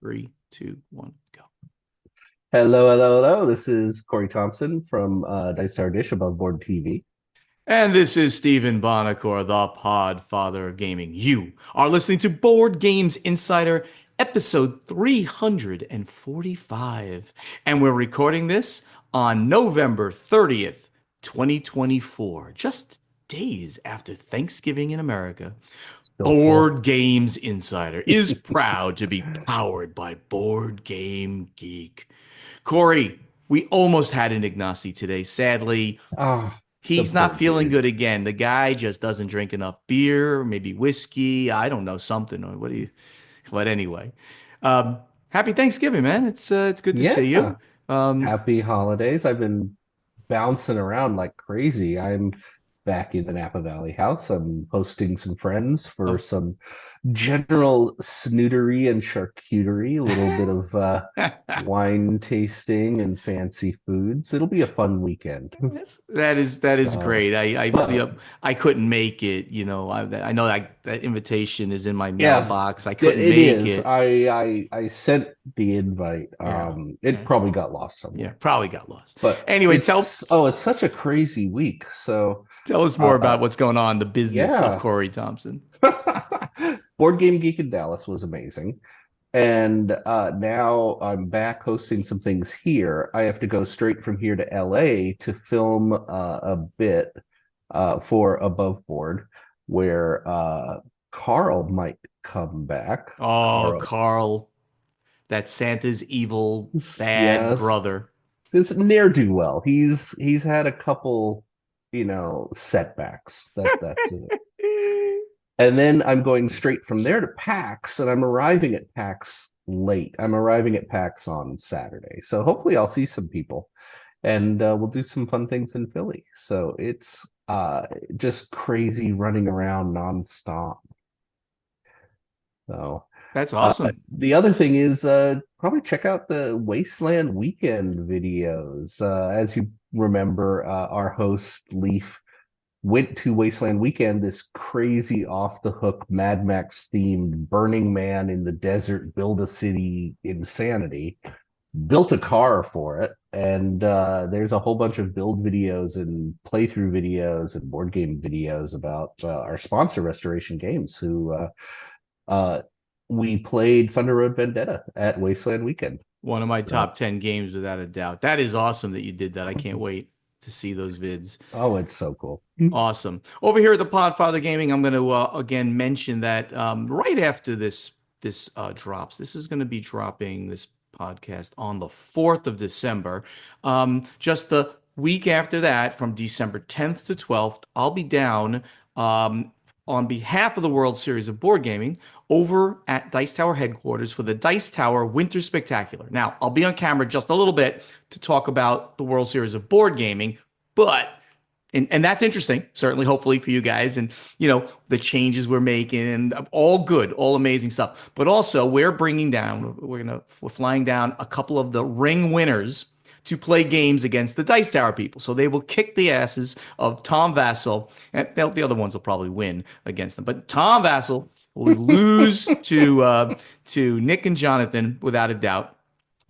Three, two, one, go. Hello, hello, hello. This is Corey Thompson from Dice Tower Dish Above Board TV. And this is Stephen Bonacore, the Podfather of Gaming. You are listening to Board Games Insider, episode 345. And we're recording this on November 30th, 2024, just days after Thanksgiving in America. Still full. Board Games Insider is proud to be powered by Board Game Geek. Corey, we almost had an Ignacy today. Sadly, Ah, the he's not poor feeling dude. good again. The guy just doesn't drink enough beer, maybe whiskey. I don't know, something. What do you? But anyway, um, happy Thanksgiving, man. It's good to see Yeah. you. Um, Happy holidays. I've been bouncing around like crazy. I'm back in the Napa Valley house. I'm hosting some friends for of some general snootery and charcuterie, a little bit of wine tasting and fancy foods. It'll be a fun weekend. that is So, great. but I couldn't make it. I know that invitation is in my yeah, mailbox. I couldn't it make is. it. I sent the invite. Yeah, It yeah, probably got lost yeah. somewhere. Probably got lost. But Anyway, tell it's such a crazy week. So tell us more uh about what's going on in the business of yeah. Corey Thompson. Board Game Geek in Dallas was amazing. And now I'm back hosting some things here. I have to go straight from here to LA to film a bit for Above Board where Carl might come back. Oh, Carl, Carl, that Santa's evil bad yes, brother. this ne'er-do-well. He's had a couple, setbacks. That's it. And then I'm going straight from there to PAX, and I'm arriving at PAX late. I'm arriving at PAX on Saturday. So hopefully I'll see some people and we'll do some fun things in Philly. So it's just crazy running around nonstop. So That's uh, awesome. the other thing is probably check out the Wasteland Weekend videos. As you remember, our host Leaf went to Wasteland Weekend, this crazy off the hook Mad Max themed Burning Man in the desert, build a city insanity, built a car for it. And there's a whole bunch of build videos and playthrough videos and board game videos about our sponsor, Restoration Games, who uh, we played Thunder Road Vendetta at Wasteland Weekend. One of my So, top 10 games without a doubt. That is awesome that you did that. I can't wait to see those vids. oh, it's so cool. Awesome. Over here at the Podfather Gaming, I'm going to again mention that right after this drops, this is going to be dropping this podcast on the 4th of December. Just the week after that, from December 10th to 12th, I'll be down on behalf of the World Series of Board Gaming over at Dice Tower headquarters for the Dice Tower Winter Spectacular. Now, I'll be on camera just a little bit to talk about the World Series of Board Gaming, but and that's interesting, certainly, hopefully for you guys, and the changes we're making, and all good, all amazing stuff. But also, we're flying down a couple of the ring winners to play games against the Dice Tower people. So they will kick the asses of Tom Vassell, and the other ones will probably win against them. But Tom Vassell will lose to Nick and Jonathan without a doubt.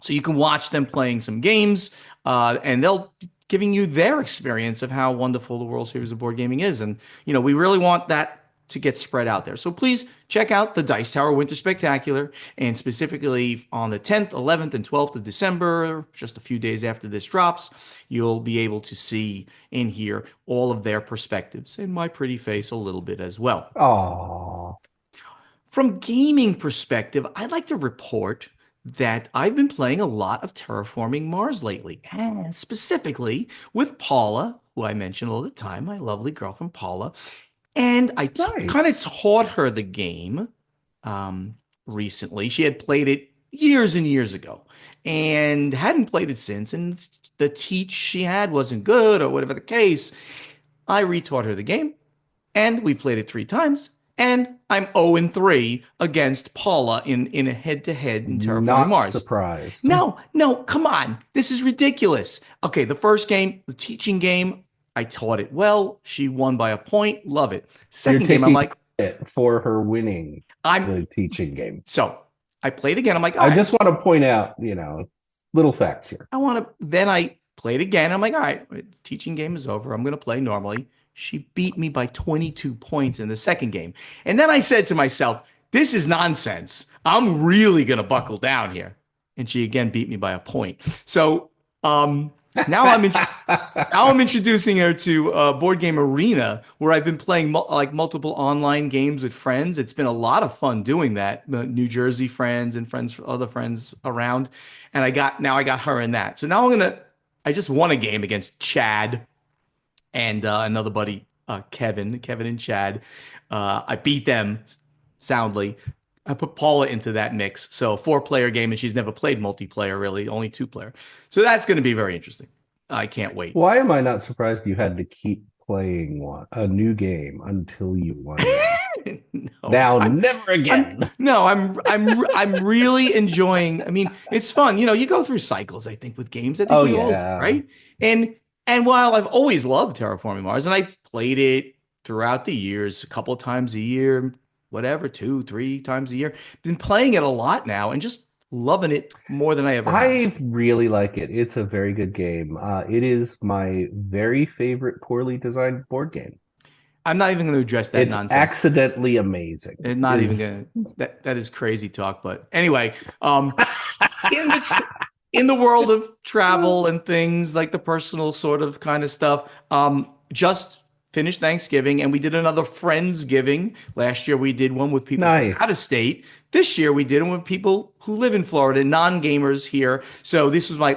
So you can watch them playing some games, and they'll giving you their experience of how wonderful the World Series of Board Gaming is. And, we really want that to get spread out there. So please check out the Dice Tower Winter Spectacular, and specifically on the 10th, 11th, and 12th of December, just a few days after this drops, you'll be able to see and hear all of their perspectives and my pretty face a little bit as well. Oh, From gaming perspective, I'd like to report that I've been playing a lot of Terraforming Mars lately, and specifically with Paula, who I mention all the time, my lovely girlfriend Paula. And I kind of nice. taught her the game recently. She had played it years and years ago and hadn't played it since. And the teach she had wasn't good, or whatever the case. I retaught her the game, and we played it 3 times. And I'm 0 and 3 against Paula in a head-to-head in Terraforming Not Mars. surprised. No, no, come on. This is ridiculous. Okay, the first game, the teaching game, I taught it well. She won by a point. Love it. You're Second game, I'm taking like, it for her winning I'm the teaching game. so I played again. I'm like, all I right, just want to point out, little facts here. I want to. Then I played again. I'm like, all right, teaching game is over. I'm going to play normally. She beat me by 22 points in the second game. And then I said to myself, this is nonsense. I'm really going to buckle down here. And she again beat me by a point. So now now I'm introducing her to Board Game Arena, where I've been playing like multiple online games with friends. It's been a lot of fun doing that. New Jersey friends and other friends around, and I got her in that. So now I just won a game against Chad and another buddy, Kevin and Chad. I beat them soundly. I put Paula into that mix. So 4-player game, and she's never played multiplayer really, only 2-player. So that's going to be very interesting. I can't wait. Why am I not surprised you had to keep playing a new game until you won one? No, Now, never again. I'm really enjoying. I mean, it's fun. You go through cycles, I think, with games. I think Oh we all do, yeah. right? And while I've always loved Terraforming Mars, and I've played it throughout the years, a couple of times a year, whatever, 2, 3 times a year, been playing it a lot now and just loving it more than I ever have. I really like it. It's a very good game. It is my very favorite poorly designed board game. I'm not even going to address that It's nonsense. accidentally amazing. And not even Is gonna that is crazy talk. But anyway, in in the world of travel and things like the personal sort of kind of stuff, just finished Thanksgiving and we did another Friendsgiving. Last year we did one with people from out of nice. state. This year we did one with people who live in Florida, non-gamers here. So this was my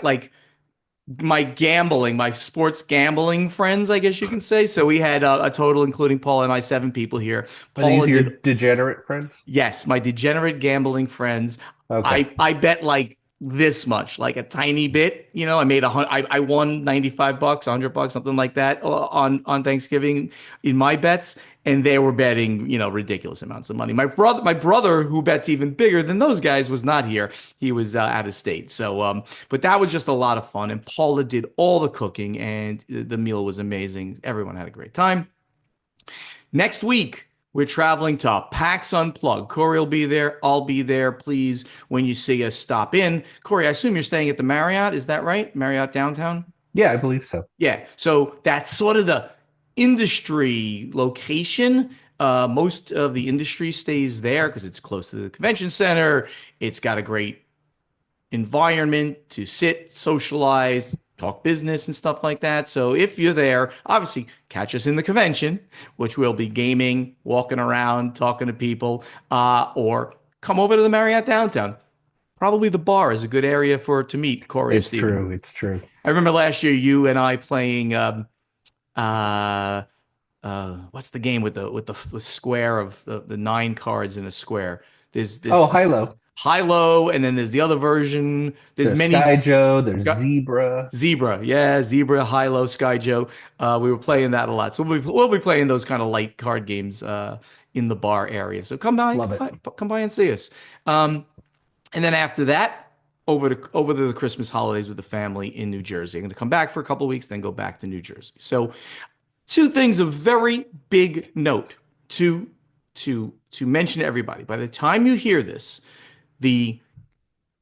sports gambling friends, I guess you can say. So we had a total, including Paula and I, 7 people here. Are these Paula your did. degenerate friends? Yes, my degenerate gambling friends. Okay. I bet like this much, like a tiny bit. I made I won $95, $100, something like that on Thanksgiving in my bets, and they were betting ridiculous amounts of money. My brother, who bets even bigger than those guys, was not here. He was out of state. So but that was just a lot of fun, and Paula did all the cooking, and the meal was amazing. Everyone had a great time. Next week, we're traveling to PAX Unplugged. Corey will be there. I'll be there. Please, when you see us, stop in. Corey, I assume you're staying at the Marriott. Is that right? Marriott downtown? Yeah, I believe so. Yeah. So that's sort of the industry location. Most of the industry stays there because it's close to the convention center. It's got a great environment to sit, socialize, talk business and stuff like that. So if you're there, obviously catch us in the convention, which will be gaming, walking around, talking to people, or come over to the Marriott downtown. Probably the bar is a good area for to meet Corey or It's Steven. true. It's true. I remember last year you and I playing uh what's the game with the square of the 9 cards in a square. There's Oh, this Hilo. high low, and then there's the other version. There's There's many. Sky Joe. There's Zebra. Zebra, yeah, Zebra, High Low, Sky Joe. We were playing that a lot, so we'll be playing those kind of light card games in the bar area. So Love it. come by and see us. And then after that, over to the Christmas holidays with the family in New Jersey. I'm going to come back for a couple of weeks, then go back to New Jersey. So two things of very big note to mention to everybody. By the time you hear this, the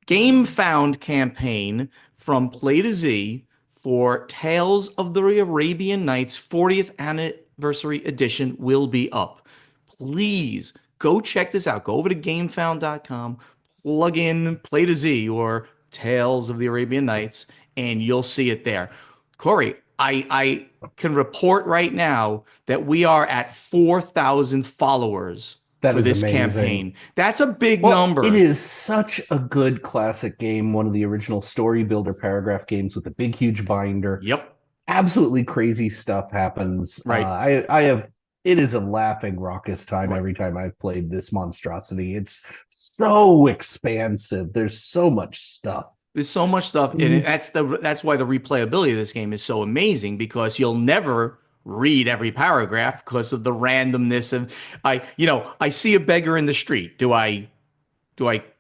Game Found campaign from Play to Z for Tales of the Arabian Nights 40th Anniversary Edition will be up. Please go check this out. Go over to gamefound.com, plug in Play to Z or Tales of the Arabian Nights, and you'll see it there. Corey, I can report right now that we are at 4,000 followers That for is this amazing. campaign. That's a big Well, it number. is such a good classic game, one of the original story builder paragraph games with a big, huge binder. Yep. Absolutely crazy stuff happens. Right. I have, it is a laughing, raucous time Right. every time I've played this monstrosity. It's so expansive. There's so much stuff. There's so much stuff, and that's why the replayability of this game is so amazing because you'll never read every paragraph because of the randomness of I see a beggar in the street. Do I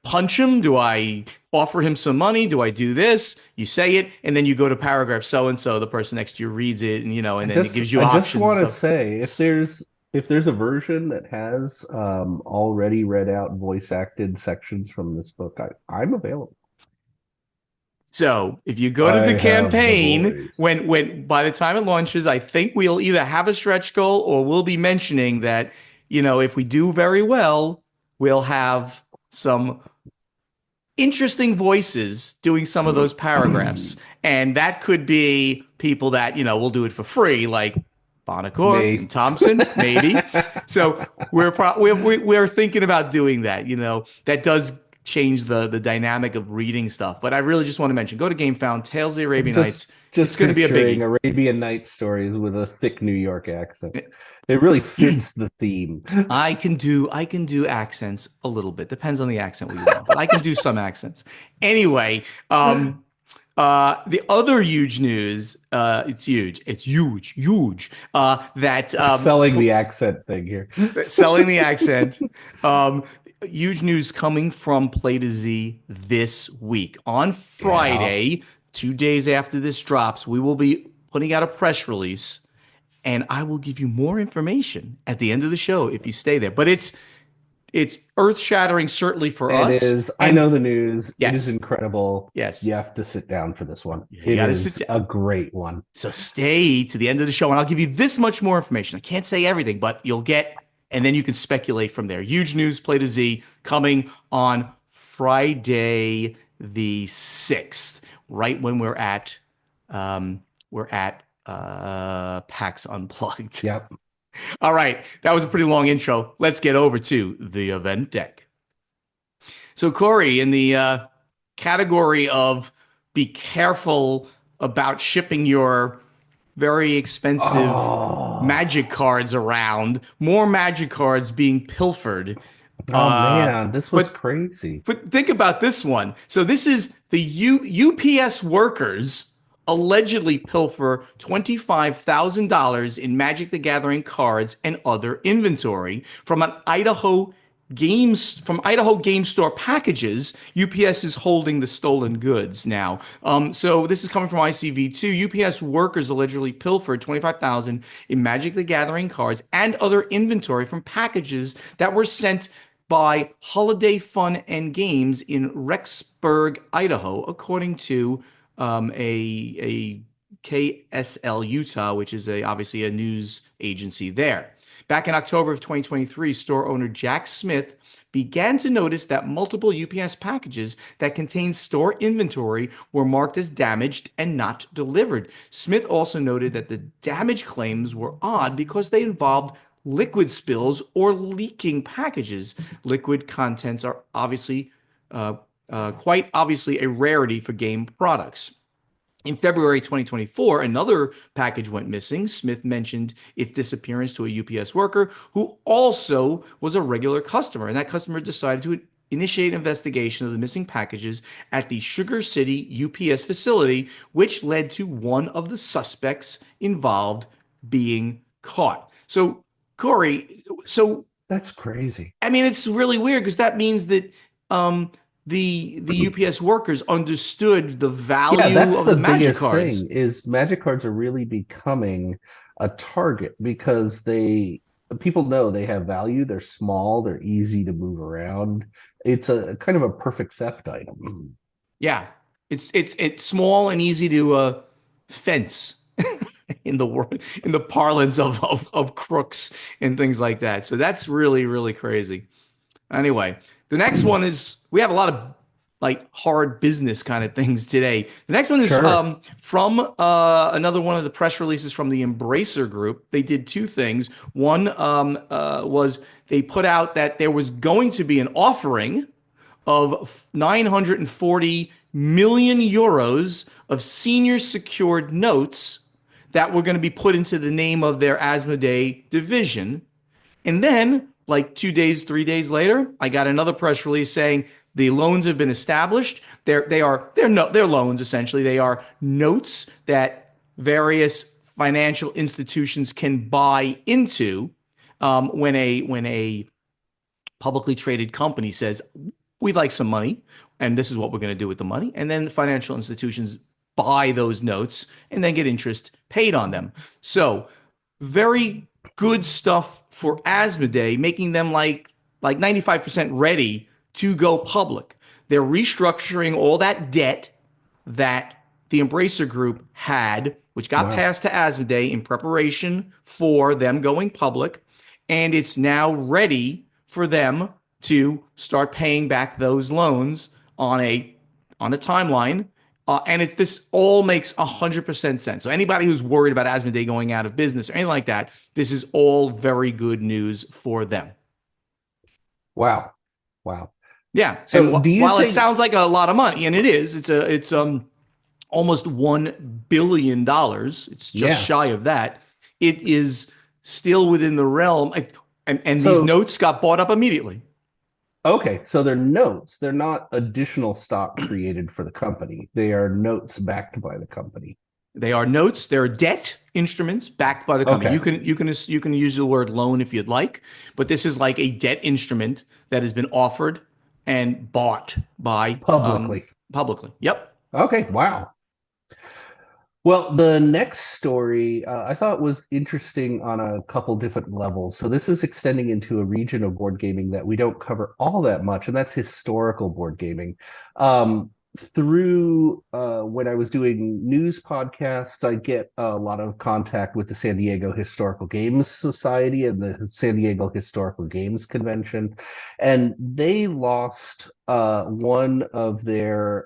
punch him? Do I offer him some money? Do I do this? You say it, and then you go to paragraph so and so. The person next to you reads it, and then it gives you I just options and want to stuff. say, if there's If there's a version that has already read out voice acted sections from this book, I'm available. So if you go to the I have the campaign, voice. when by the time it launches, I think we'll either have a stretch goal or we'll be mentioning that, if we do very well, we'll have some interesting voices doing some of those paragraphs. And that could be people that, will do it for free, like Bonacore Me. and Thompson, maybe. So we're thinking about doing that. That does change the dynamic of reading stuff. But I really just want to mention, go to GameFound, Tales of the Arabian just Nights. It's just going to be a picturing biggie. Arabian Night stories with a thick New York accent. It really fits the theme. I can do accents a little bit. Depends on the accent what you want, but I can do some accents. Anyway, the other huge news, it's huge. It's huge, huge. That We're selling the accent thing here. selling the accent. Um, Huge news coming from Play to Z this week. On Yeah. Friday, 2 days after this drops, we will be putting out a press release, and I will give you more information at the end of the show if you stay there. But it's earth shattering, certainly for It us. is. I And know the news. It is yes, incredible. yes, You have to sit down for this one. yeah, you It got to sit is down. a great one. So stay to the end of the show, and I'll give you this much more information. I can't say everything, but you'll get, and then you can speculate from there. Huge news, Play to Z, coming on Friday the 6th, right when we're at PAX Unplugged. Yep. All right, that was a pretty long intro. Let's get over to the event deck. So, Corey, in the category of be careful about shipping your very expensive magic Oh, cards around, more magic cards being pilfered. oh Uh, man, this was but crazy. but think about this one. So this is the UPS workers allegedly pilfer $25,000 in Magic the Gathering cards and other inventory from Idaho Game Store packages. UPS is holding the stolen goods now. So this is coming from ICV2. UPS workers allegedly pilfered 25,000 in Magic the Gathering cards and other inventory from packages that were sent by Holiday Fun and Games in Rexburg, Idaho, according to a KSL Utah, which is obviously a news agency there. Back in October of 2023, store owner Jack Smith began to notice that multiple UPS packages that contained store inventory were marked as damaged and not delivered. Smith also noted that the damage claims were odd because they involved liquid spills or leaking packages. Liquid contents are quite obviously a rarity for game products. In February 2024, another package went missing. Smith mentioned its disappearance to a UPS worker who also was a regular customer, and that customer decided to initiate an investigation of the missing packages at the Sugar City UPS facility, which led to one of the suspects involved being caught. So, Corey, That's crazy. I mean, it's really weird because that means that the UPS workers understood the Yeah, value that's of the the magic biggest cards. thing is magic cards are really becoming a target because people know they have value, they're small, they're easy to move around. It's a kind of a perfect theft item. Yeah, it's small and easy to fence in the parlance of crooks and things like that. So that's really really crazy. Anyway, the next one is we have a lot of like hard business kind of things today. The next one is Sure. from another one of the press releases from the Embracer Group. They did two things. One was they put out that there was going to be an offering of 940 million euros of senior secured notes that were going to be put into the name of their Asmodee division. And then, like 2 days, 3 days later, I got another press release saying the loans have been established. They're loans essentially. They are notes that various financial institutions can buy into when a publicly traded company says we'd like some money, and this is what we're going to do with the money. And then the financial institutions buy those notes and then get interest paid on them. So very good stuff for Asmodee, making them like 95% ready to go public. They're restructuring all that debt that the Embracer Group had, which got Wow. passed to Asmodee in preparation for them going public, and it's now ready for them to start paying back those loans on a timeline. And it's this all makes 100% sense. So anybody who's worried about Asmodee going out of business or anything like that, this is all very good news for them. Wow. Wow. Yeah, and So do you while it think, sounds like a lot of money, and it is, it's almost $1 billion. It's just yeah. shy of that. It is still within the realm, and these So, notes got bought up immediately. okay. So they're notes. They're not additional stock created for the company. They are notes backed by the company. They are notes. They're debt instruments backed by the company. Okay. You can use the word loan if you'd like, but this is like a debt instrument that has been offered and bought by Publicly. publicly. Yep. Okay. Wow. Well, the next story I thought was interesting on a couple different levels. So this is extending into a region of board gaming that we don't cover all that much, and that's historical board gaming. Through when I was doing news podcasts, I get a lot of contact with the San Diego Historical Games Society and the San Diego Historical Games Convention, and they lost one of their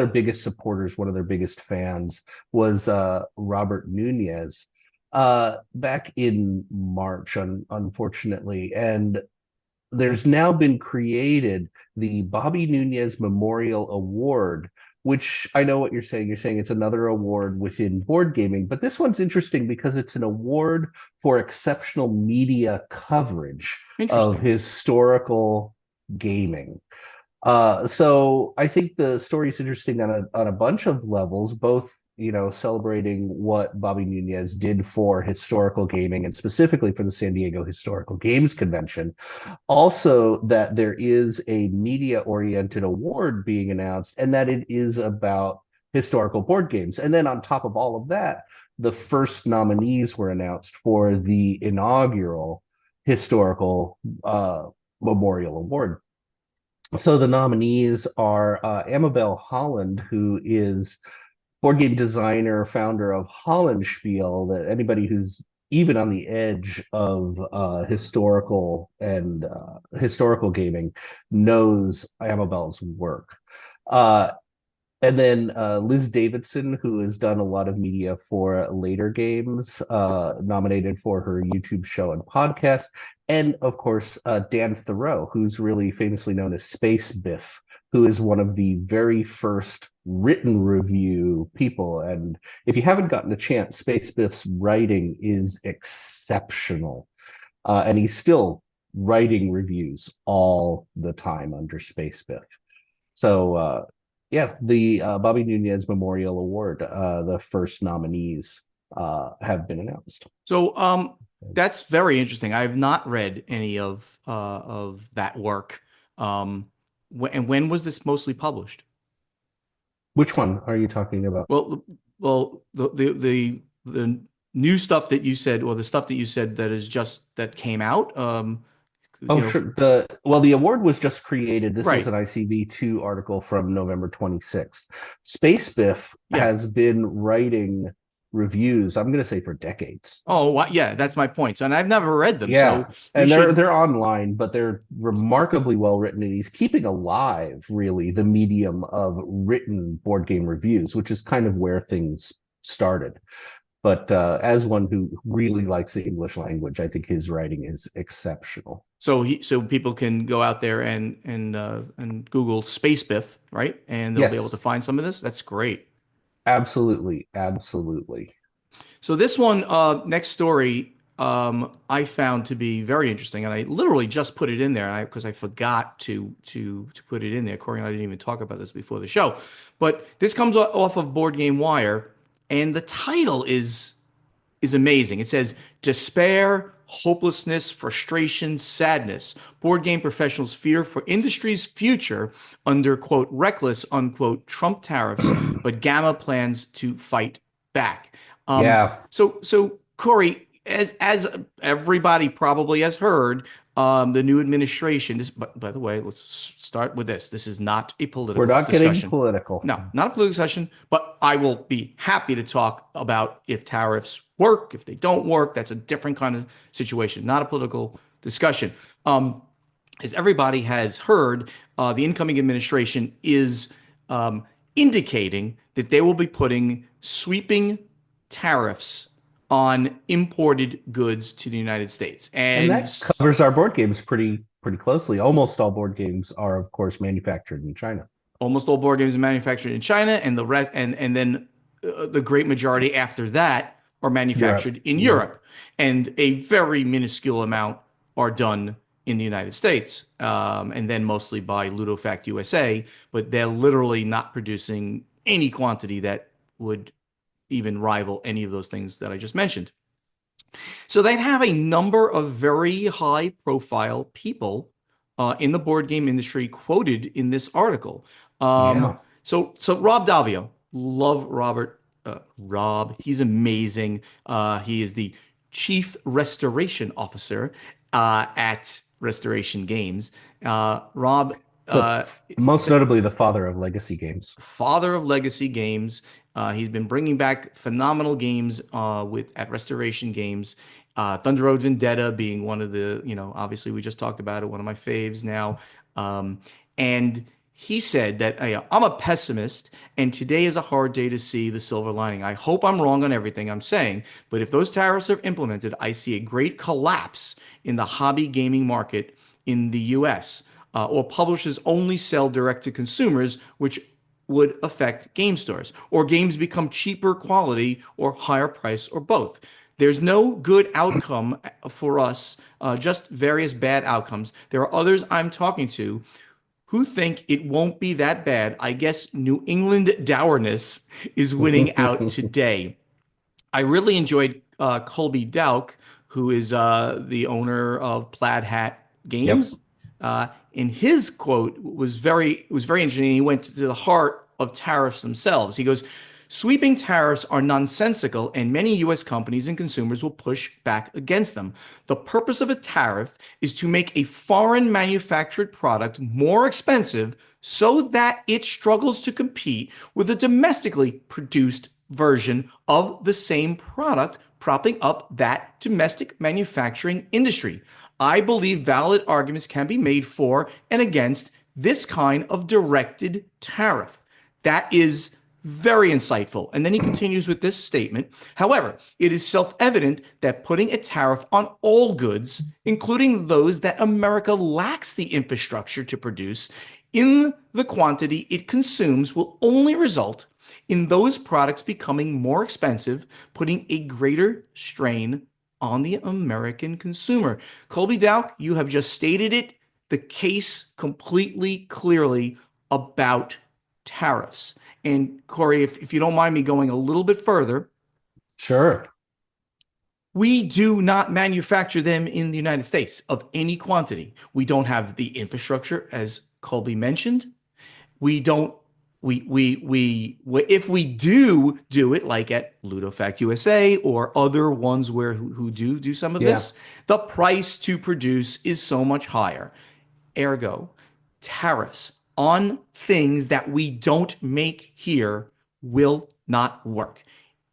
biggest supporters, one of their biggest fans was Robert Nunez back in March, unfortunately. And there's now been created the Bobby Nunes Memorial Award, which I know what you're saying. You're saying it's another award within board gaming, but this one's interesting because it's an award for exceptional media coverage of Interesting. historical gaming. So I think the story is interesting on a bunch of levels, both, celebrating what Bobby Nunez did for historical gaming and specifically for the San Diego Historical Games Convention. Also, that there is a media-oriented award being announced and that it is about historical board games. And then on top of all of that, the first nominees were announced for the inaugural historical Memorial Award. So the nominees are Amabel Holland, who is board game designer, founder of Hollandspiel. That anybody who's even on the edge of historical gaming knows Amabel's work. Uh, and then Liz Davidson, who has done a lot of media for later games, nominated for her YouTube show and podcast. And of course, Dan Thoreau, who's really famously known as Space Biff, who is one of the very first written review people. And if you haven't gotten a chance, Space Biff's writing is exceptional. And he's still writing reviews all the time under Space Biff. So, yeah, the Bobby Nunez Memorial Award, the first nominees have been announced. So that's very interesting. I have not read any of that work. And when was this mostly published? Which one are you talking about? Well, the new stuff that you said, or the stuff that you said that came out. Oh, You know, sure. The award was just created. This is right? an ICV2 article from November 26th. Space Biff Yeah. has been writing reviews, I'm going to say for decades. Oh, yeah. That's my point. And I've never read them, so Yeah, we and they're should. they're online, but they're remarkably well written, and he's keeping alive, really, the medium of written board game reviews, which is kind of where things started. But as one who really likes the English language, I think his writing is exceptional. So people can go out there and Google Space Biff, right? And they'll be able to Yes, find some of this. That's great. absolutely, absolutely. So this one, next story, I found to be very interesting, and I literally just put it in there because I forgot to put it in there. Corey and I didn't even talk about this before the show, but this comes off of Board Game Wire, and the title is amazing. It says despair, hopelessness, frustration, sadness. Board game professionals fear for industry's future under quote reckless unquote Trump tariffs, but Gamma plans to fight back. Um, Yeah. so Corey, as everybody probably has heard, the new administration. This, by the way, let's start with this. This is not a We're political not getting discussion. political. No, not a political discussion. But I will be happy to talk about if tariffs work, if they don't work. That's a different kind of situation, not a political discussion. As everybody has heard, the incoming administration is um, indicating that they will be putting sweeping tariffs on imported goods to the United States. And And that covers our board games pretty closely. Almost all board games are, of course, manufactured in China. almost all board games are manufactured in China, and the rest, and then the great majority after that are Europe. manufactured in Yep. Europe, and a very minuscule amount are done in the United States, and then mostly by Ludofact USA. But they're literally not producing any quantity that would even rival any of those things that I just mentioned. So they have a number of very high profile people in the board game industry quoted in this article. Yeah. So Rob Davio, love Robert. Rob, he's amazing. He is the chief restoration officer at Restoration Games. Rob, The uh, most notably the father of legacy games. father of legacy games. He's been bringing back phenomenal games with at Restoration Games. Thunder Road Vendetta being one of the, obviously we just talked about it, one of my faves now. Um, and he said that I'm a pessimist, and today is a hard day to see the silver lining. I hope I'm wrong on everything I'm saying, but if those tariffs are implemented, I see a great collapse in the hobby gaming market in the US. Or publishers only sell direct to consumers, which would affect game stores, or games become cheaper quality or higher price or both. There's no good outcome for us, just various bad outcomes. There are others I'm talking to who think it won't be that bad. I guess New England dourness is winning out today. I really enjoyed Colby Dowk, who is the owner of Plaid Hat Yep. Games. And his quote was very interesting. He went to the heart of tariffs themselves. He goes, "Sweeping tariffs are nonsensical, and many U.S. companies and consumers will push back against them. The purpose of a tariff is to make a foreign manufactured product more expensive so that it struggles to compete with a domestically produced version of the same product, propping up that domestic manufacturing industry. I believe valid arguments can be made for and against this kind of directed tariff." That is very insightful. And then he continues with this statement. However, it is self evident that putting a tariff on all goods, including those that America lacks the infrastructure to produce, in the quantity it consumes, will only result in those products becoming more expensive, putting a greater strain on the American consumer. Colby Dowk, you have just stated it, the case completely clearly about tariffs. And Corey, if you don't mind me going a little bit further, Sure. we do not manufacture them in the United States of any quantity. We don't have the infrastructure, as Colby mentioned. We don't. We if we do it like at Ludofact USA or other ones who do some of Yeah. this, the price to produce is so much higher. Ergo, tariffs on things that we don't make here will not work.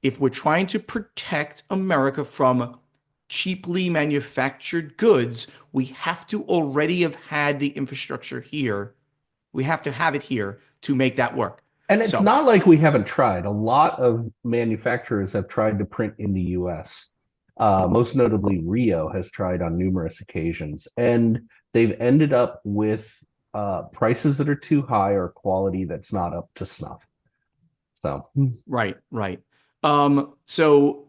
If we're trying to protect America from cheaply manufactured goods, we have to already have had the infrastructure here. We have to have it here to make that work. And it's So, not like we haven't tried. A lot of manufacturers have tried to print in the US. Most notably, Rio has tried on numerous occasions, and they've ended up with prices that are too high or quality that's not up to snuff. So, right, right. So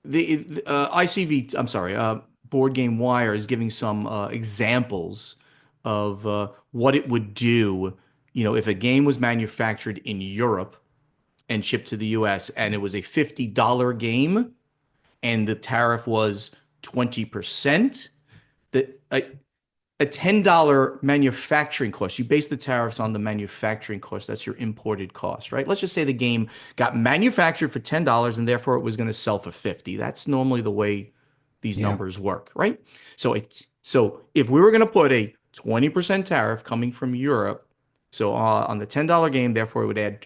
the ICV, I'm sorry, Board Game Wire is giving some examples of what it would do, if a game was manufactured in Europe and shipped to the US and it was a $50 game and the tariff was 20%, that a $10 manufacturing cost. You base the tariffs on the manufacturing cost. That's your imported cost, right? Let's just say the game got manufactured for $10 and therefore it was going to sell for 50. That's normally the way these Yeah. numbers work, right? So if we were going to put a 20% tariff coming from Europe, so on the $10 game, therefore it would add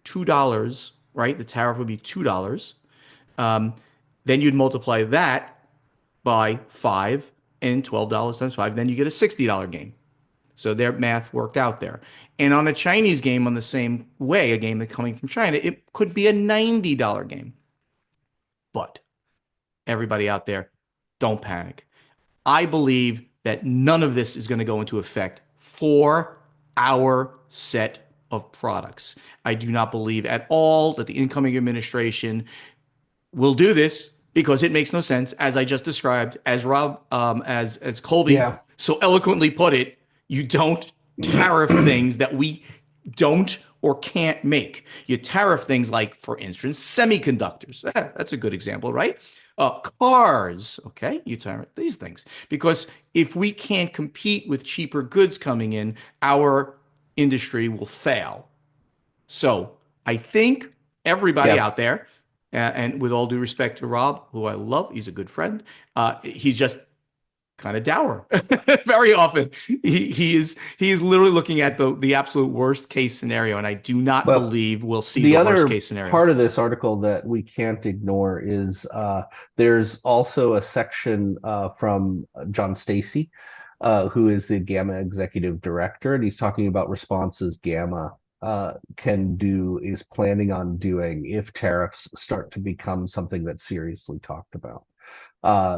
$2, right? The tariff would be $2. Um, then you'd multiply that by 5 and $12 times 5, then you get a $60 game. So their math worked out there. And on a Chinese game, on the same way, a game that's coming from China, it could be a $90 game. But everybody out there, don't panic. I believe that none of this is going to go into effect for our set of products. I do not believe at all that the incoming administration will do this because it makes no sense, as I just described, as Rob, as Colby Yeah. so eloquently put it. You don't tariff things that we don't or can't make. You tariff things like, for instance, semiconductors. That's a good example, right? Cars, okay? You tariff these things because if we can't compete with cheaper goods coming in, our industry will fail. So I think everybody Yeah. out there, and with all due respect to Rob, who I love, he's a good friend. He's just kind of dour. Very often, he is literally looking at the absolute worst case scenario, and I do not Well, believe we'll see the the worst other case scenario. part of this article that we can't ignore is there's also a section from John Stacy, who is the Gamma executive director, and he's talking about responses Gamma can do, is planning on doing if tariffs start to become something that's seriously talked about.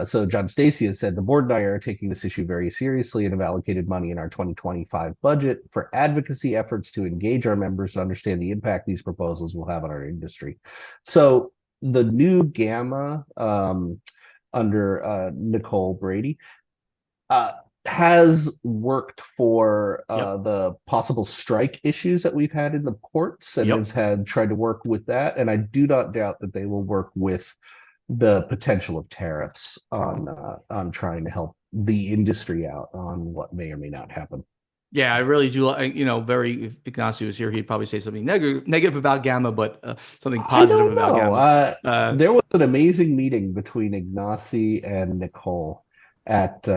So John Stacy has said the board and I are taking this issue very seriously and have allocated money in our 2025 budget for advocacy efforts to engage our members to understand the impact these proposals will have on our industry. So the new Gamma under Nicole Brady uh, has worked for Yep. the possible strike issues that we've had in the ports and Yep. has had tried to work with that. And I do not doubt that they will work with the potential of tariffs on trying to help the industry out on what may or may not happen. Yeah, I really do. Very. If Ignacio was here, he'd probably say something negative about Gamma, but something I positive don't about know. Gamma. There was an amazing meeting between Ignacy and Nicole at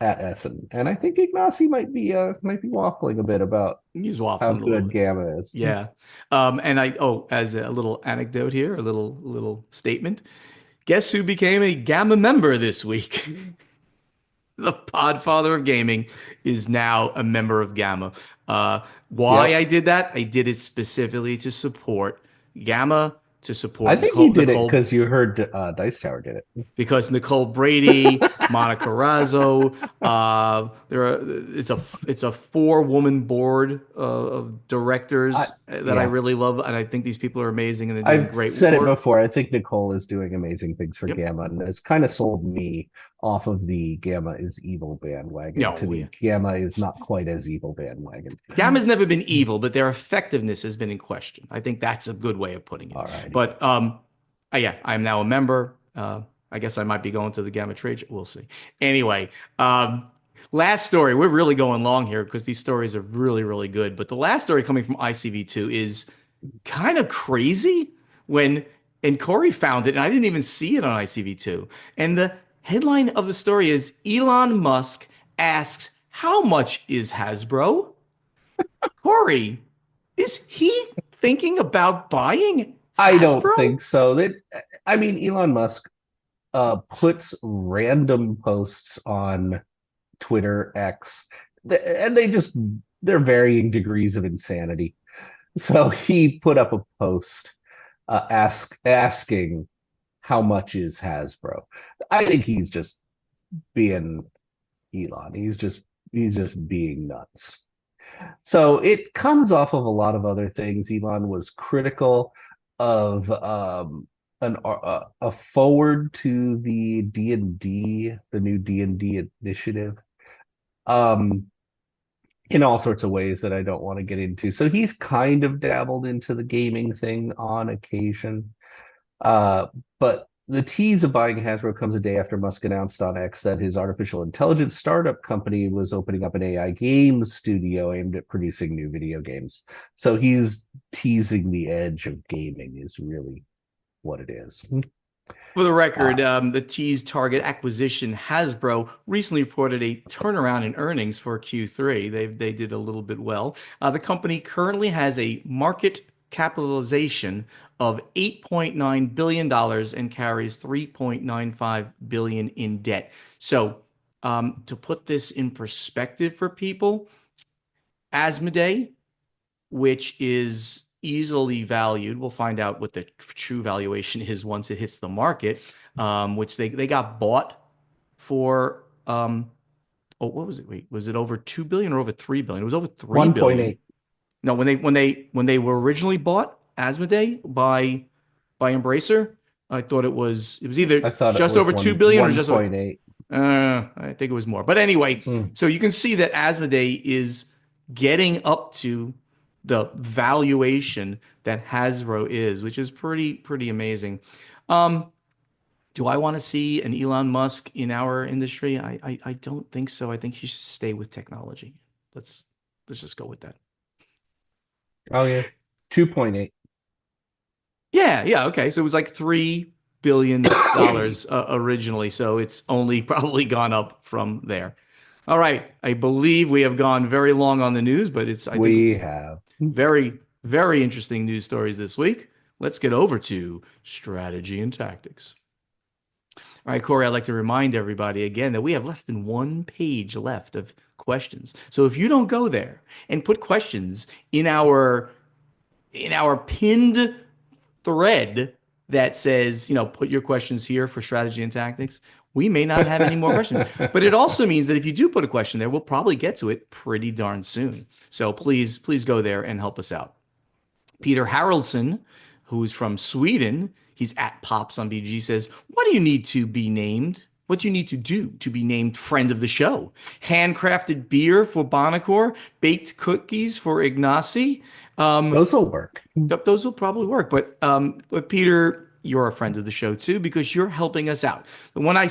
Essen, and I think Ignacy might be waffling a bit about He's how waffling a little good bit. Gamma is. Yeah. As a little anecdote here, a little statement. Guess who became a Gamma member this week? The Podfather of Gaming is now a member of Gamma. Why Yep. I did that? I did it specifically to support Gamma, to I support think you did it Nicole because you heard Dice Tower did because Nicole Brady, Monica Razzo, it's a four-woman board of I directors that I yeah. really love, and I think these people are amazing and they're doing I've great said it work. before. I think Nicole is doing amazing things for Yep. Gamma, and it's kind of sold me off of the Gamma is evil bandwagon to No, the yeah. Gamma is not quite as evil bandwagon. Gamma's never been evil, but their effectiveness has been in question. I think that's a good way of putting it. All righty. But yeah, I'm now a member. I guess I might be going to the Gamma trade. We'll see. Anyway, last story. We're really going long here because these stories are really, really good. But the last story coming from ICV2 is kind of crazy when and Corey found it, and I didn't even see it on ICV2. And the headline of the story is Elon Musk asks, "How much is Hasbro?" Corey, is he thinking about buying I don't Hasbro? think so. I mean, Elon Musk puts random posts on Twitter X, and they're varying degrees of insanity. So he put up a post asking how much is Hasbro. I think he's just being Elon. He's just being nuts. So it comes off of a lot of other things. Elon was critical of a forward to the D&D, the new D&D initiative, um, in all sorts of ways that I don't want to get into. So he's kind of dabbled into the gaming thing on occasion. Uh, but the tease of buying Hasbro comes a day after Musk announced on X that his artificial intelligence startup company was opening up an AI games studio aimed at producing new video games. So he's teasing the edge of gaming is really what it is. For the record, Uh, the teased target acquisition Hasbro recently reported a turnaround in earnings for Q3. They did a little bit well. The company currently has a market capitalization of $8.9 billion dollars and carries $3.95 billion in debt. So, to put this in perspective for people, Asmodee, which is easily valued. We'll find out what the true valuation is once it hits the market, which they got bought for. Oh, what was it? Wait, was it over 2 billion or over 3 billion? It was over 3 billion. 1.8. No, when they were originally bought, Asmodee by Embracer, I thought it was either I thought it just was over 2 billion or just over 1.8. I think it was more. But anyway, Mm. so you can see that Asmodee is getting up to the valuation that Hasbro is, which is pretty amazing. Um, do I want to see an Elon Musk in our industry? I don't think so. I think he should stay with technology. Let's let's just go with that. Oh yeah, 2.8. Yeah, yeah, okay. So it was like $3 billion originally, so it's only probably gone up from there. All right, I believe we have gone very long on the news, but it's I think We have. very interesting news stories this week. Let's get over to strategy and tactics. All right, Corey, I'd like to remind everybody again that we have less than one page left of questions. So if you don't go there and put questions in our pinned thread that says, put your questions here for strategy and tactics, we may not have any more questions. But it also means that if you do put a question there, we'll probably get to it pretty darn soon. So please go there and help us out. Peter Haraldson, who's from Sweden, he's at Pops on BG, says, what do you need to be named? What do you need to do to be named friend of the show? Handcrafted beer for Bonacor, baked cookies for Ignacy. Those will work. Those will probably work. But Peter, you're a friend of the show too because you're helping us out. When I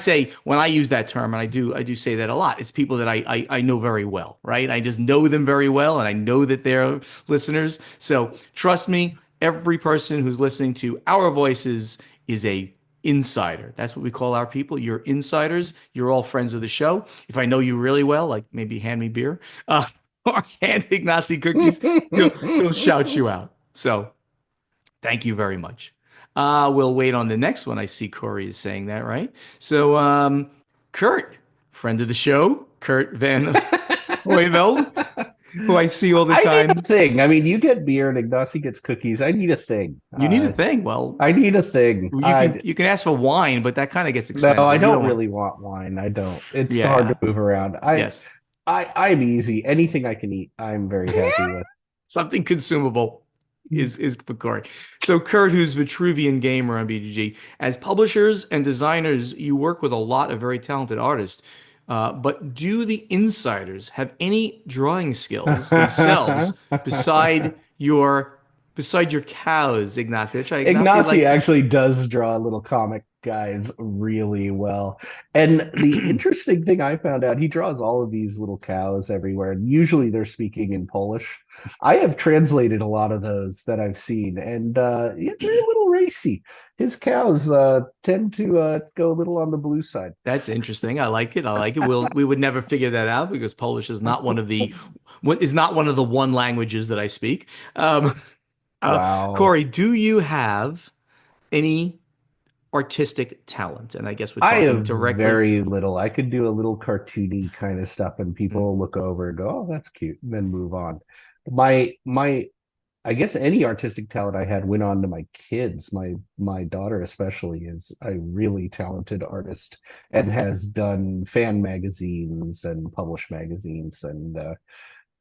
use that term, and I do say that a lot, it's people that I know very well, right? I just know them very well, and I know that they're listeners. So trust me, every person who's listening to our voices is a insider. That's what we call our people. You're insiders. You're all friends of the show. If I know you really well, like maybe hand me beer, or hand Ignacy cookies, he'll shout you out. So thank you very much. We'll wait on the next one. I see Corey is saying that, right? So, Kurt, friend of the show, Kurt Van Hoyveld, who I see all the I need a time. thing. I mean, you get beer and Ignacy gets cookies. I need a thing. You need a thing. Well, I need a thing. you can ask for wine, but that kind of gets No, I expensive. You don't don't want. really want wine. I don't. It's hard to Yeah. move around. Yes. I'm easy. Anything I can eat, I'm very happy with. Something consumable is for Corey. So Kurt, who's Vitruvian Gamer on BGG, as publishers and designers, you work with a lot of very talented artists. But do the insiders have any drawing skills themselves beside your cows, Ignacy? That's right. Ignacy Ignacy likes to. actually does draw little comic guys really well. And the interesting thing I found out, he draws all of these little cows everywhere, and usually they're speaking in Polish. I have translated a lot of those that I've seen, and yeah, they're a little racy. His cows tend to go a little on the blue side. That's interesting. I like it. I like it. We would never figure that out because Polish is not one of the what is not one of the one languages that I speak. Um, Wow. Corey, do you have any artistic talent? And I guess we're I talking have directly. very little. I could do a little cartoony kind of stuff, and Mm. people look over and go, "Oh, that's cute," and then move on. My I guess any artistic talent I had went on to my kids. My daughter especially is a really talented artist and has done fan magazines and published magazines and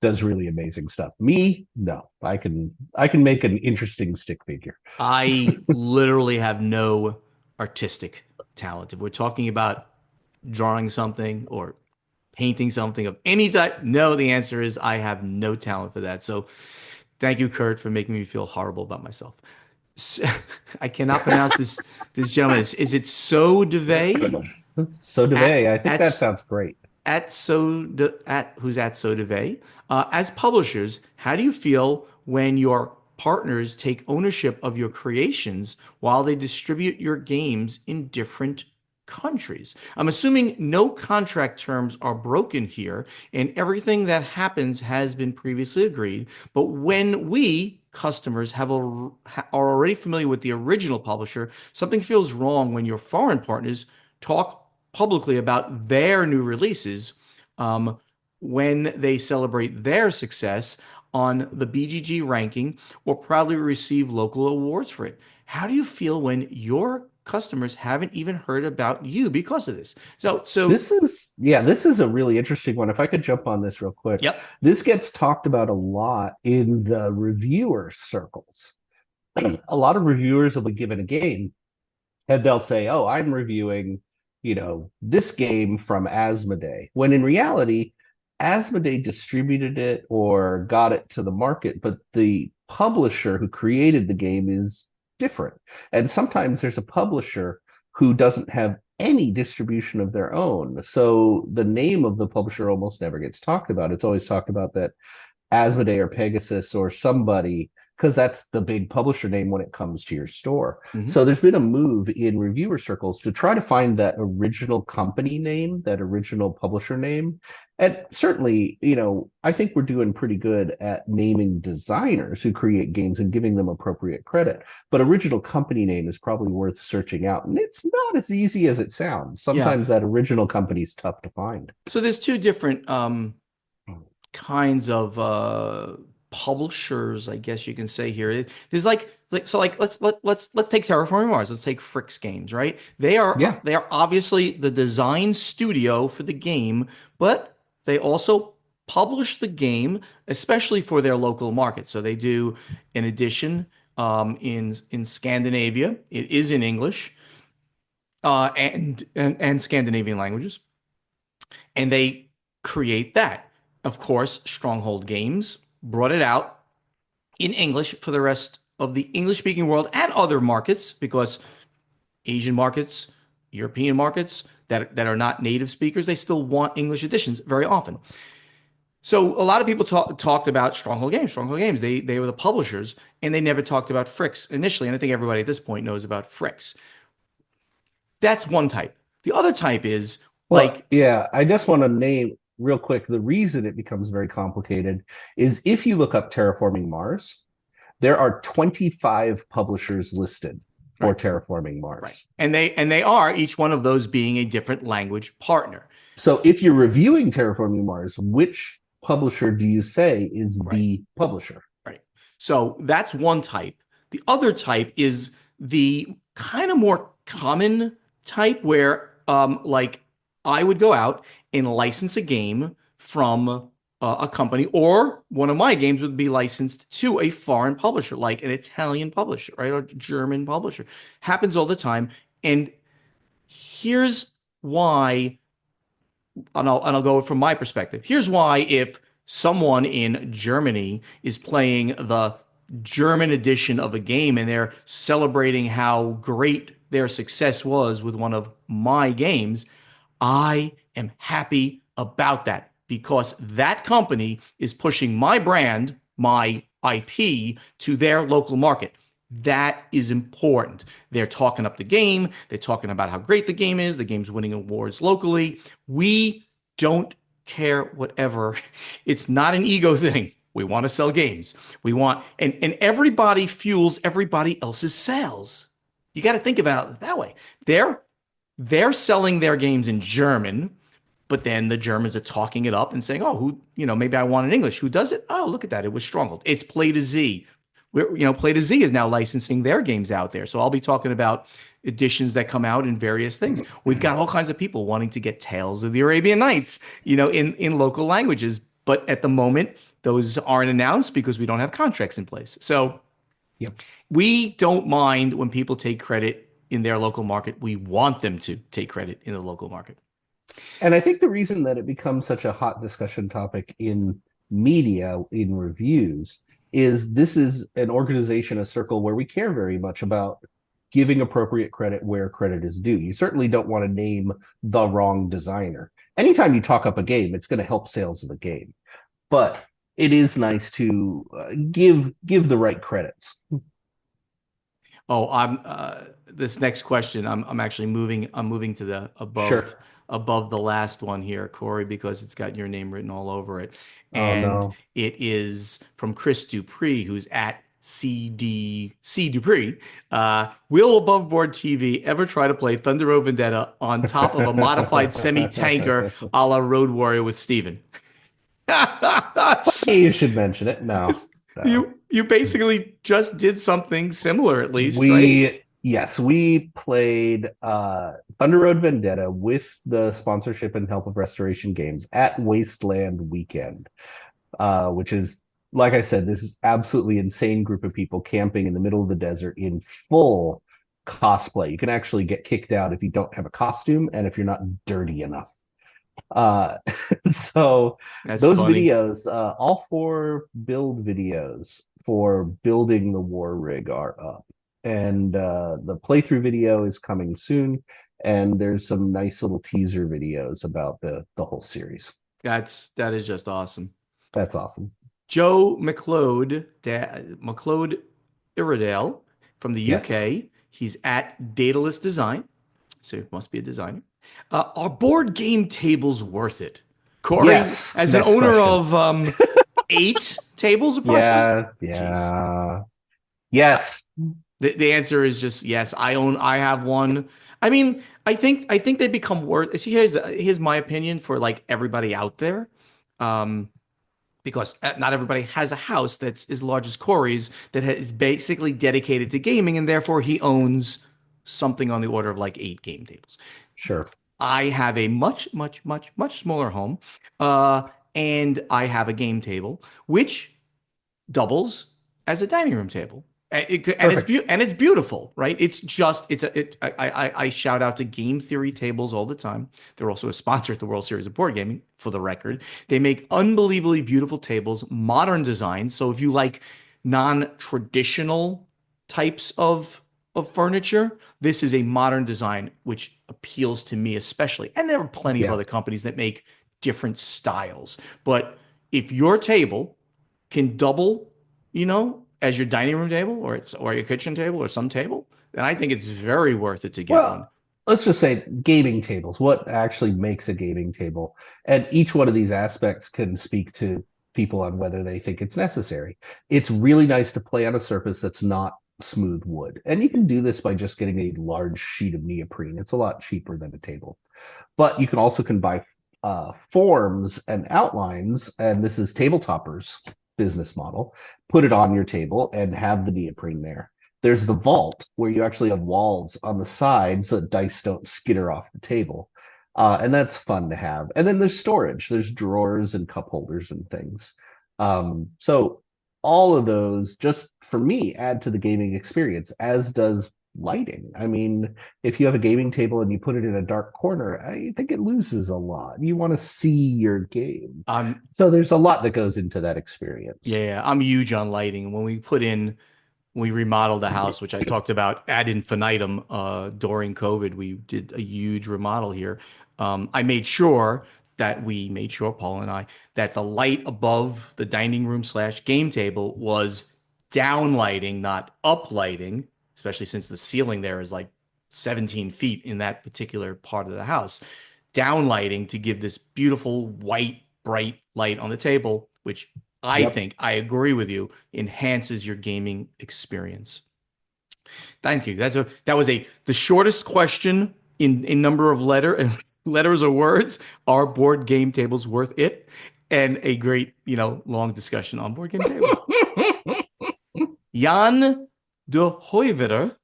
does really amazing stuff. Me, no. I can make an interesting stick figure. I literally have no artistic talent. If we're talking about drawing something or painting something of any type, no, the answer is I have no talent for that. So thank you, Kurt, for making me feel horrible about myself. S- I cannot pronounce this gentleman. Is it So DeVay? So At DeVay, I think that at sounds great. at who's at So DeVay? As publishers, how do you feel when your partners take ownership of your creations while they distribute your games in different countries? I'm assuming no contract terms are broken here, and everything that happens has been previously agreed. But when we customers are already familiar with the original publisher, something feels wrong when your foreign partners talk publicly about their new releases um, when they celebrate their success on the BGG ranking or proudly receive local awards for it. How do you feel when your customers haven't even heard about you because of this? This is a really interesting one. If I could jump on this real quick. Yep. This gets talked about a lot in the reviewer circles. A lot of reviewers will be given a game and they'll say, "Oh, I'm reviewing, this game from Asmodee." When in reality, Asmodee distributed it or got it to the market, but the publisher who created the game is different. And sometimes there's a publisher who doesn't have any distribution of their own. So the name of the publisher almost never gets talked about. It's always talked about that Asmodee or Pegasus or somebody, because that's the big publisher name when it comes to your store. Mhm. So there's been a move in reviewer circles to try to find that original company name, that original publisher name. And certainly, I think we're doing pretty good at naming designers who create games and giving them appropriate credit. But original company name is probably worth searching out. And it's not as easy as it sounds. Yeah. Sometimes that original company is tough to find. So there's two different kinds of publishers, I guess you can say here. There's let's take Terraforming Mars. Let's take Fricks Games, right? Yeah. They are obviously the design studio for the game, but they also publish the game, especially for their local market. So they do an edition in Scandinavia. It is in English and Scandinavian languages, and they create that. Of course, Stronghold Games brought it out in English for the rest of the English speaking world and other markets because Asian markets, European markets that are not native speakers, they still want English editions very often. So a lot of people talked about Stronghold Games. Stronghold Games, they were the publishers, and they never talked about Fricks initially. And I think everybody at this point knows about Fricks. That's one type. The other type is Well, like, yeah, I just want to name real quick the reason it becomes very complicated is if you look up Terraforming Mars, there are 25 publishers listed for right, Terraforming right, Mars. and they are each one of those being a different language partner. So if you're reviewing Terraforming Mars, which publisher do you say is Right. the publisher? Right. So that's one type. The other type is the kind of more common type where, like, I would go out and license a game from a company, or one of my games would be licensed to a foreign publisher, like an Italian publisher, right, or German publisher. Happens all the time. And here's why, and I'll go from my perspective. Here's why if someone in Germany is playing the German edition of a game and they're celebrating how great their success was with one of my games, I am happy about that because that company is pushing my brand, my IP, to their local market. That is important. They're talking up the game. They're talking about how great the game is. The game's winning awards locally. We don't care whatever. It's not an ego thing. We want to sell games. We want, and everybody fuels everybody else's sales. You got to think about it that way. They're they're selling their games in German, but then the Germans are talking it up and saying, "Oh, maybe I want in English. Who does it? Oh, look at that. It was Stronghold. It's Play to Z. Play to Z is now licensing their games out there. So I'll be talking about editions that come out in various things. We've got all kinds of people wanting to get Tales of the Arabian Nights, in local languages. But at the moment, those aren't announced because we don't have contracts in place. So Yep. we don't mind when people take credit in their local market. We want them to take credit in the local market. And I think the reason that it becomes such a hot discussion topic in media, in reviews, is this is an organization, a circle where we care very much about giving appropriate credit where credit is due. You certainly don't want to name the wrong designer. Anytime you talk up a game, it's going to help sales of the game. But it is nice to give the right credits. Oh, I'm this next question. I'm actually moving. I'm moving to the Sure. above the last one here, Corey, because it's got your name written all over it, Oh and no. it is from Chris Dupree, who's at C Dupree. Will above board TV ever try to play Thunder Road Vendetta on top of a modified semi-tanker a la Road Warrior with Steven? You should mention it. No, no. You basically just did something similar, at least, right? We played Thunder Road Vendetta with the sponsorship and help of Restoration Games at Wasteland Weekend, which is, like I said, this is absolutely insane group of people camping in the middle of the desert in full cosplay. You can actually get kicked out if you don't have a costume and if you're not dirty enough. Uh, so That's those funny. videos, all four build videos for building the war rig are up. And the playthrough video is coming soon. And there's some nice little teaser videos about the whole series. That is just awesome. That's awesome. Joe McLeod Iredale from the Yes. UK. He's at Daedalus Design, so it must be a designer. Are board game tables worth it? Corey, Yes. as an Next owner question. of eight tables approximately. Yeah. Jeez. Yeah. Yes. The answer is just yes. I have one. I mean, I think they become worth. See, here's my opinion for like everybody out there. Um, because not everybody has a house that's as large as Corey's that is basically dedicated to gaming, and therefore he owns something on the order of like eight game tables. Sure. I have a much smaller home, and I have a game table which doubles as a dining room table. Perfect. And it's beautiful, right? It's just I shout out to Game Theory tables all the time. They're also a sponsor at the World Series of Board Gaming, for the record. They make unbelievably beautiful tables, modern designs. So if you like non-traditional types of furniture, this is a modern design which appeals to me especially. And there are plenty of Yeah. other companies that make different styles. But if your table can double, as your dining room table or your kitchen table or some table, then I think it's very worth it to get one. Well, let's just say gaming tables. What actually makes a gaming table? And each one of these aspects can speak to people on whether they think it's necessary. It's really nice to play on a surface that's not smooth wood. And you can do this by just getting a large sheet of neoprene. It's a lot cheaper than a table. But you can buy forms and outlines, and this is Tabletopper's business model. Put it on your table and have the neoprene there. There's the vault where you actually have walls on the side so that dice don't skitter off the table. And that's fun to have. And then there's storage. There's drawers and cup holders and things. So all of those, just for me, add to the gaming experience, as does lighting. I mean, if you have a gaming table and you put it in a dark corner, I think it loses a lot. You want to see your game. Um, So there's a lot that goes into that experience. yeah, I'm huge on lighting. When we remodeled the house, which I talked about ad infinitum during COVID, we did a huge remodel here. I made sure Paul and I, that the light above the dining room slash game table was down lighting, not up lighting, especially since the ceiling there is like 17 feet in that particular part of the house. Down lighting to give this beautiful white, bright light on the table, which I Yep. think I agree with you, enhances your gaming experience. Thank you. That was the shortest question in number of letters or words. Are board game tables worth it? And a great, long discussion on board game tables. Jan de Hoyvetter.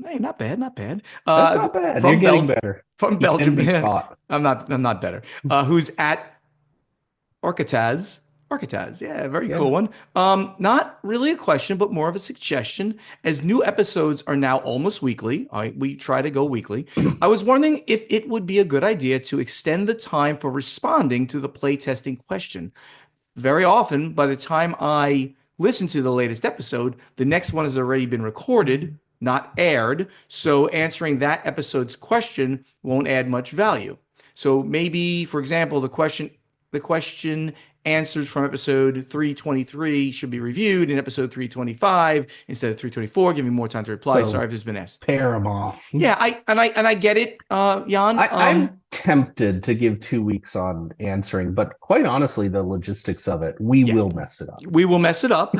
Hey, not bad, not bad. That's not bad. You're From getting Bel better. from You can Belgium. be taught. I'm not better. Who's at Orcataz. Orcataz, yeah, very cool Yeah. one. Not really a question, but more of a suggestion. As new episodes are now almost weekly, we try to go weekly. I was wondering if it would be a good idea to extend the time for responding to the playtesting question. Very often, by the time I listen to the latest episode, the next one has already been recorded, not aired. So answering that episode's question won't add much value. So maybe, for example, the question answers from episode 323 should be reviewed in episode 325 instead of 324, giving more time to reply. Sorry So if this has been asked. pair them off. Yeah, I get it, Jan. I'm tempted to give 2 weeks on answering, but quite honestly, the logistics of it, we Yeah, will mess it up. we will mess it up.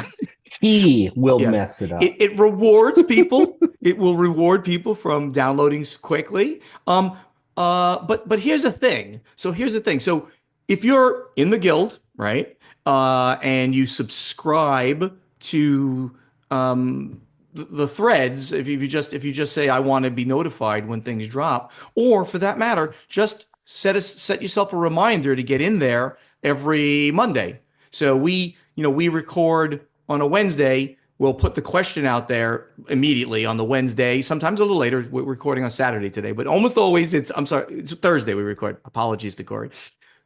He will Yeah, mess it up. it rewards people. It will reward people from downloading quickly. But here's the thing. So here's the thing. So if you're in the guild, right, and you subscribe to the threads, if you just say I want to be notified when things drop, or for that matter, just set yourself a reminder to get in there every Monday. So we record on a Wednesday. We'll put the question out there immediately on the Wednesday, sometimes a little later. We're recording on Saturday today, but almost always I'm sorry, it's Thursday we record. Apologies to Corey.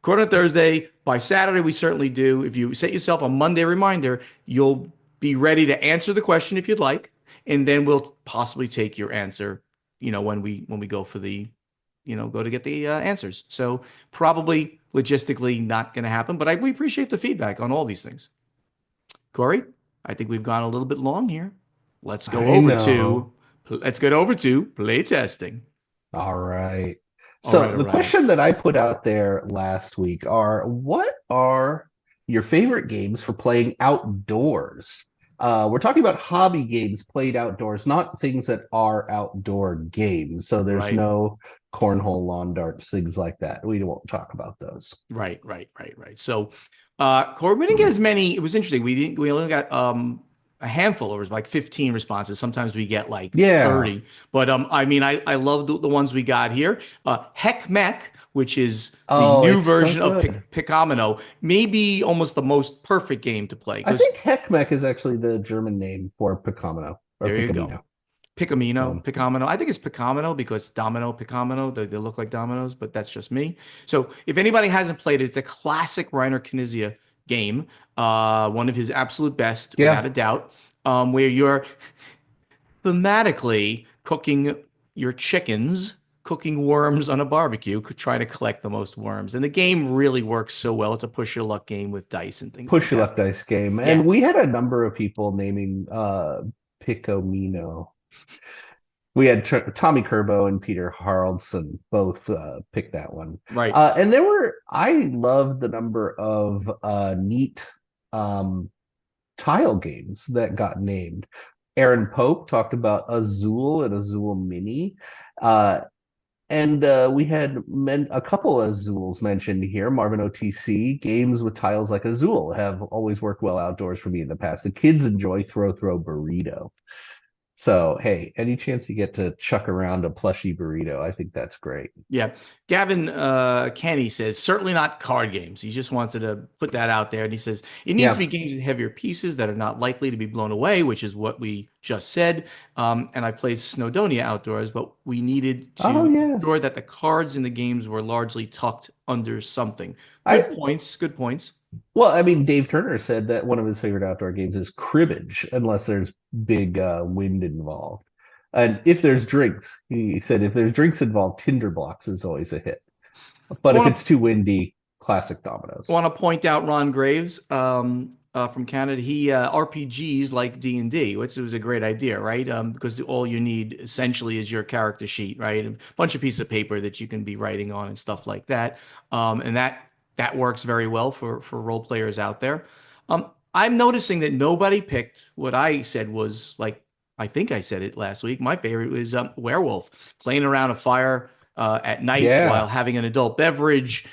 Record on Thursday. By Saturday, we certainly do. If you set yourself a Monday reminder, you'll be ready to answer the question if you'd like, and then we'll possibly take your answer, when we go for go to get the answers. So probably logistically not going to happen, but we appreciate the feedback on all these things. Corey, I think we've gone a little bit long here. Let's go I over to know. let's get over to play testing. All right. All right, So all the right. question that I put out there last week are what are your favorite games for playing outdoors? We're talking about hobby games played outdoors, not things that are outdoor games. So there's Right. no cornhole, lawn darts, things like that. We won't talk about those. Right. So, Corey, we didn't get as many. It was interesting. We only got a handful. It was like 15 responses. Sometimes we get like Yeah. 30. But I love the ones we got here. Heck Mech, which is the Oh, new it's so version of good. Picomino, maybe almost the most perfect game to play I because think Heckmech is actually the German name for Picamino or there you go. Picamino. Picamino, Um, Picomino. I think it's Picomino because Domino, Picomino, they look like dominoes, but that's just me. So if anybody hasn't played it, it's a classic Reiner Knizia game, one of his absolute best, without a yeah, doubt, where you're thematically cooking your chickens, cooking worms on a barbecue, trying to collect the most worms. And the game really works so well. It's a push your luck game with dice and things like push your that. luck dice game. Yeah, And we had a number of people naming Picomino. We had Tommy Kerbo and Peter Haraldson both pick that one. right. And I love the number of neat um, tile games that got named. Aaron Pope talked about Azul and Azul Mini. Uh, and we had a couple of Azuls mentioned here. Marvin OTC games with tiles like Azul have always worked well outdoors for me in the past. The kids enjoy Throw Burrito. So, hey, any chance you get to chuck around a plushy burrito, I think that's great. Yeah. Gavin Kenny says, certainly not card games. He just wanted to put that out there. And he says, it needs to be Yeah. games with heavier pieces that are not likely to be blown away, which is what we just said. And I played Snowdonia outdoors, but we needed Oh, to yeah. ensure that the cards in the games were largely tucked under something. Good I points. Good points. Well, I mean, Dave Turner said that one of his favorite outdoor games is cribbage, unless there's big wind involved. And if there's drinks, he said if there's drinks involved, Tinder blocks is always a hit. I But if want it's too windy, classic dominoes. to point out Ron Graves from Canada. He RPGs like D&D, which was a great idea, right? Because all you need essentially is your character sheet, right? A bunch of pieces of paper that you can be writing on and stuff like that. And that works very well for role players out there. I'm noticing that nobody picked what I said was like, I think I said it last week. My favorite was werewolf, playing around a fire at night while Yeah. having an adult beverage.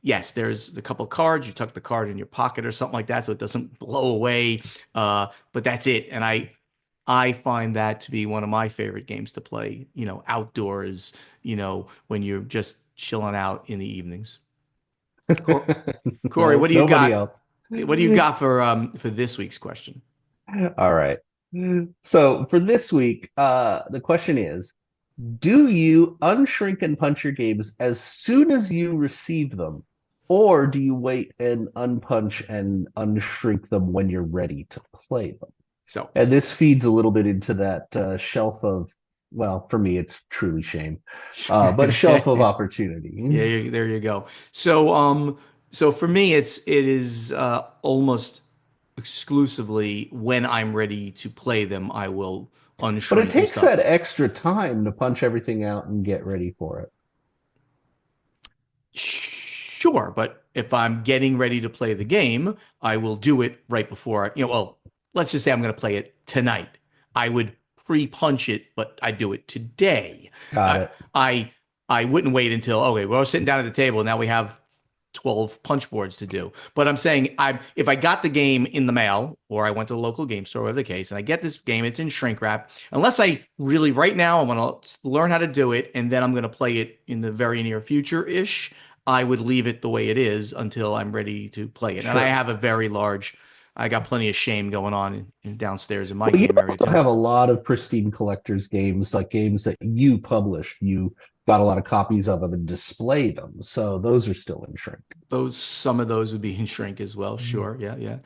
Yes, there's a couple of cards. You tuck the card in your pocket or something like that so it doesn't blow away. But that's it. And I find that to be one of my favorite games to play, outdoors, when you're just chilling out in the evenings. Corey, No, what do you nobody got? else. What do you got for this week's question? All right. So for this week, the question is, do you unshrink and punch your games as soon as you receive them, Or do you wait and unpunch and unshrink them when you're ready to play them? So And this feeds a little bit into that shelf of, well, for me, it's truly shame, but shelf of yeah, opportunity. there you go. So for me, it is almost exclusively when I'm ready to play them, I will But it unshrink and takes that stuff. extra time to punch everything out and get ready for it. Sure, but if I'm getting ready to play the game, I will do it right before well, let's just say I'm going to play it tonight. I would pre-punch it, but I do it today. Got I it. I I wouldn't wait until okay, we're all sitting down at the table. Now we have 12 punch boards to do. But I'm saying if I got the game in the mail or I went to a local game store, whatever the case, and I get this game, it's in shrink wrap. Unless I really right now I want to learn how to do it and then I'm going to play it in the very near future ish, I would leave it the way it is until I'm ready to play it. And I Sure. have a very large I got plenty of shame going on downstairs in my Well, you game area also too. have a lot of pristine collectors games, like games that you published. You got a lot of copies of them and display them. So those are still in shrink. Those some of those would be in shrink as well. Sure. Yeah, yeah.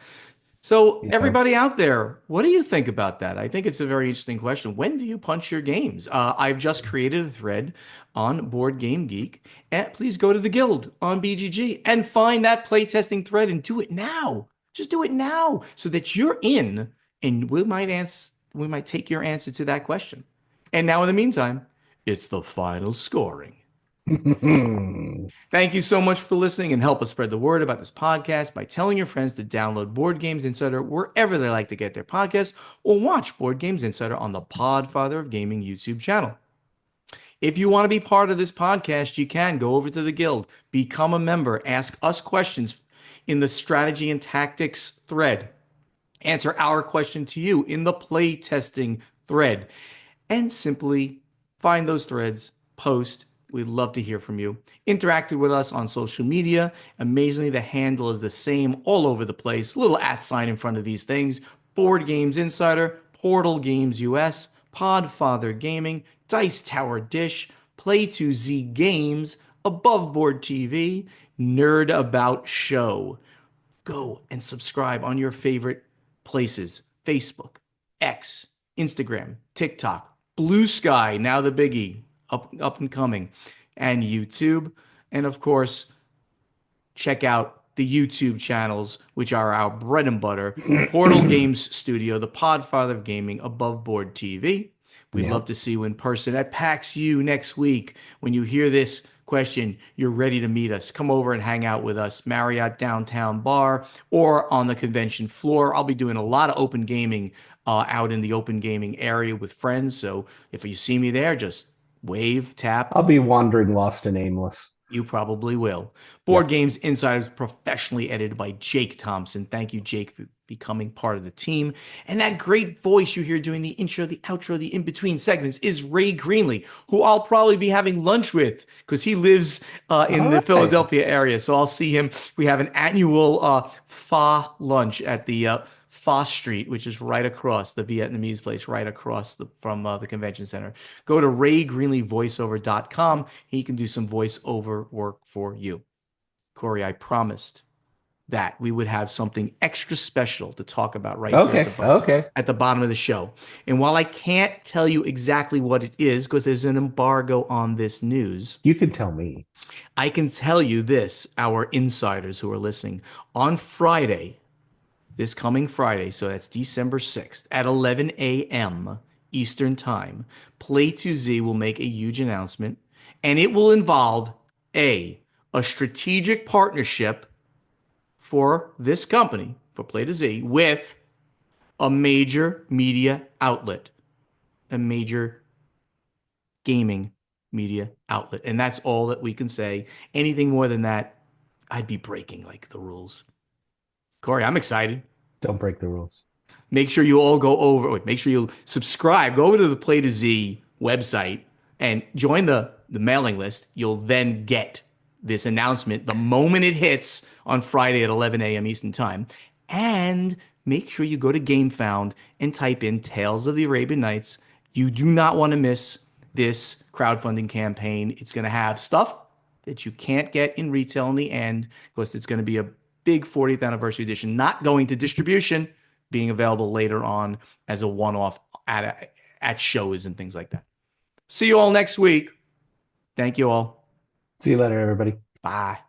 So, Yeah. everybody out there, what do you think about that? I think it's a very interesting question. When do you punch your games? I've just created a thread on Board Game Geek. And please go to the Guild on BGG and find that playtesting thread and do it now. Just do it now so that you're in and we might take your answer to that question. And now in the meantime, it's the final scoring. Thank you so much for listening and help us spread the word about this podcast by telling your friends to download Board Games Insider wherever they like to get their podcasts or watch Board Games Insider on the Podfather of Gaming YouTube channel. If you want to be part of this podcast, you can go over to the Guild, become a member, ask us questions in the strategy and tactics thread, answer our question to you in the play testing thread, and simply find those threads, post. We'd love to hear from you. Interact with us on social media. Amazingly, the handle is the same all over the place. Little at sign in front of these things. Board Games Insider, Portal Games US, Podfather Gaming, Dice Tower Dish, Play2Z Games, Above Board TV, Nerd About Show. Go and subscribe on your favorite places: Facebook, X, Instagram, TikTok, Blue Sky, now the biggie, up and coming, and YouTube. And of course, check out the YouTube channels, which are our bread and butter: Portal Games Studio, the Podfather of Gaming, Above Board TV. We'd Yeah. love to see you in person at PAX U next week. When you hear this question, you're ready to meet us. Come over and hang out with us, Marriott Downtown Bar or on the convention floor. I'll be doing a lot of open gaming out in the open gaming area with friends. So if you see me there, just wave, tap. I'll be wandering lost and aimless. You probably will. Board Yep. Games Insiders, professionally edited by Jake Thompson. Thank you, Jake, for becoming part of the team. And that great voice you hear doing the intro, the outro, the in between segments is Ray Greenlee, who I'll probably be having lunch with because he lives in All the right. Philadelphia area. So I'll see him. We have an annual pho lunch at the Pho Street, which is right across the Vietnamese place, right across from the convention center. Go to raygreenleevoiceover.com. He can do some voiceover work for you. Corey, I promised that we would have something extra special to talk about right here Okay. Okay. at the bottom of the show. And while I can't tell you exactly what it is because there's an embargo on this news, You can tell me. I can tell you this, our insiders who are listening, on Friday, this coming Friday, so that's December 6th at 11 a.m. Eastern Time, Play2Z will make a huge announcement, and it will involve a strategic partnership for this company, for Play2Z, with a major media outlet, a major gaming media outlet. And that's all that we can say. Anything more than that, I'd be breaking like the rules. Corey, I'm excited. Don't break the rules. Make sure you all go over, wait, make sure you subscribe, go over to the Play to Z website and join the mailing list. You'll then get this announcement the moment it hits on Friday at 11 a.m. Eastern Time. And make sure you go to GameFound and type in Tales of the Arabian Nights. You do not want to miss this crowdfunding campaign. It's going to have stuff that you can't get in retail in the end because it's going to be a big 40th anniversary edition, not going to distribution, being available later on as a one-off at shows and things like that. See you all next week. Thank you all. See you later, everybody. Bye.